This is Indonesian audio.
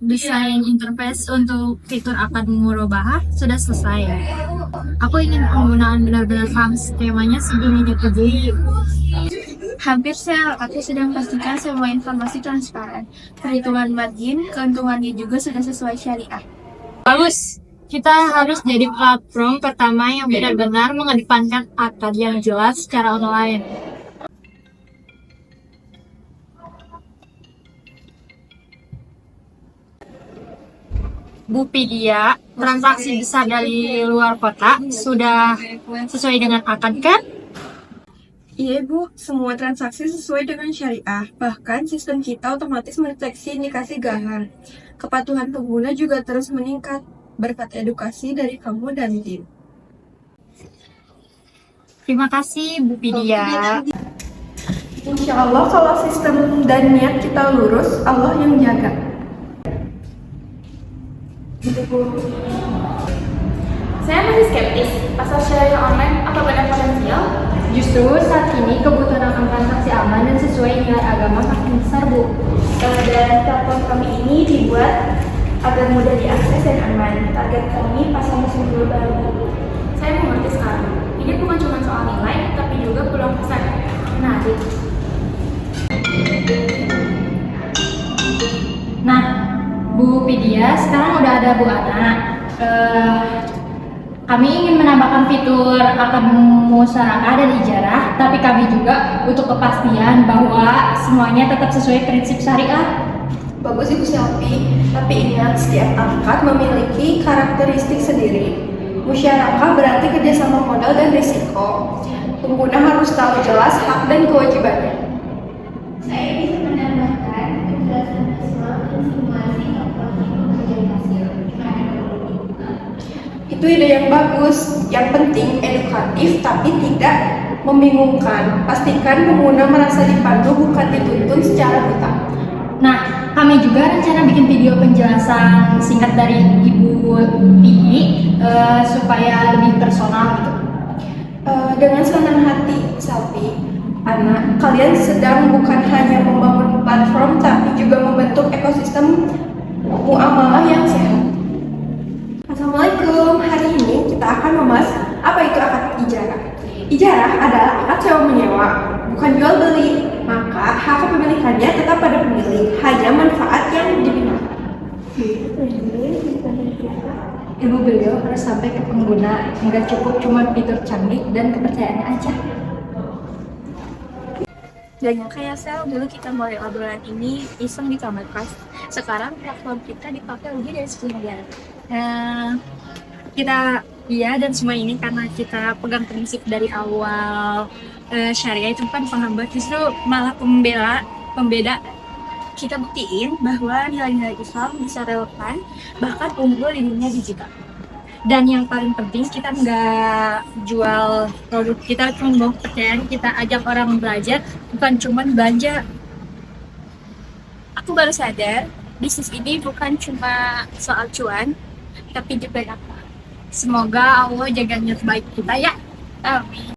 Desain interface untuk fitur akad murabahah sudah selesai. Aku ingin penggunaan benar-benar paham skemanya sebelum dinyetujui. Hampir sel, aku sudah memastikan semua informasi transparan. Perhitungan margin, keuntungannya juga sudah sesuai syariah. Bagus. Kita harus jadi platform pertama yang benar-benar mengedepankan akad yang jelas secara online. Bu Pidia, transaksi besar dari luar kota sudah sesuai dengan akad kan? Iya Bu, semua transaksi sesuai dengan syariah. Bahkan sistem kita otomatis mendeteksi indikasi gahar. Kepatuhan pengguna juga terus meningkat berkat edukasi dari kamu dan tim. Terima kasih Bu Pidia. Insya Allah kalau sistem dan niat kita lurus, Allah yang jaga. Gitu Bu. Saya masih skeptis, pasar syariah online apa benar potensial? Justru saat ini kebutuhan akan transaksi aman dan sesuai nilai agama makin besar, Bu. Dan platform kami ini dibuat agar mudah diakses dan aman. Target kami pasar muslim global. Saya mengerti sekarang. Ini bukan cuma soal nilai, tapi juga peluang pasar. Menarik. Nah, Bu Pidia, sekarang udah ada Bu Ana. Kami ingin menambahkan fitur akad musyarakah dan ijarah, tapi kami juga untuk kepastian bahwa semuanya tetap sesuai prinsip syariah. Bagus Ibu Selfie, tapi ingat setiap akad memiliki karakteristik sendiri. Musyarakah berarti kerjasama modal dan risiko. Pengguna harus tahu jelas hak dan kewajibannya. Saya bisa menambahkan penjelasan visual dan simulasi operasi pekerjaan hasil. Itu ide yang bagus. Yang penting edukatif tapi tidak membingungkan. Pastikan pengguna merasa dipandu bukan dituntun secara buta. Nah, kami juga rencana bikin video penjelasan singkat dari Ibu Pihi supaya lebih personal gitu. Dengan senang hati, Selfie, anak, kalian sedang bukan hanya membangun platform tapi juga membentuk ekosistem muamalah yang sehat. Assalamualaikum, hari ini kita akan membahas apa itu akad ijarah. Ijarah adalah akad sewa menyewa, bukan jual beli. Maka hak kepemilikannya tetap pada pemilik, hanya manfaat yang digunakan. Ilmu beliau harus sampai ke pengguna, nggak cukup cuma fitur canggih dan kepercayaannya aja. Gak nyangka ya Sel, dulu kita mulai obrolan ini iseng di kamar kelas. Sekarang platform kita dipakai lebih dari 10 negara. Kita dan semua ini karena kita pegang prinsip dari awal. Syariah itu kan penghambat, justru malah pembeda. Kita buktiin bahwa nilai-nilai Islam bisa relevan, bahkan unggul di dunia digital. Dan yang paling penting, kita nggak jual produk kita, cuma mau kepercayaan, kita ajak orang belajar, bukan cuma belanja. Aku baru sadar, bisnis ini bukan cuma soal cuan, tapi juga dakwah. Semoga Allah jaga niat baik kita ya. Amin.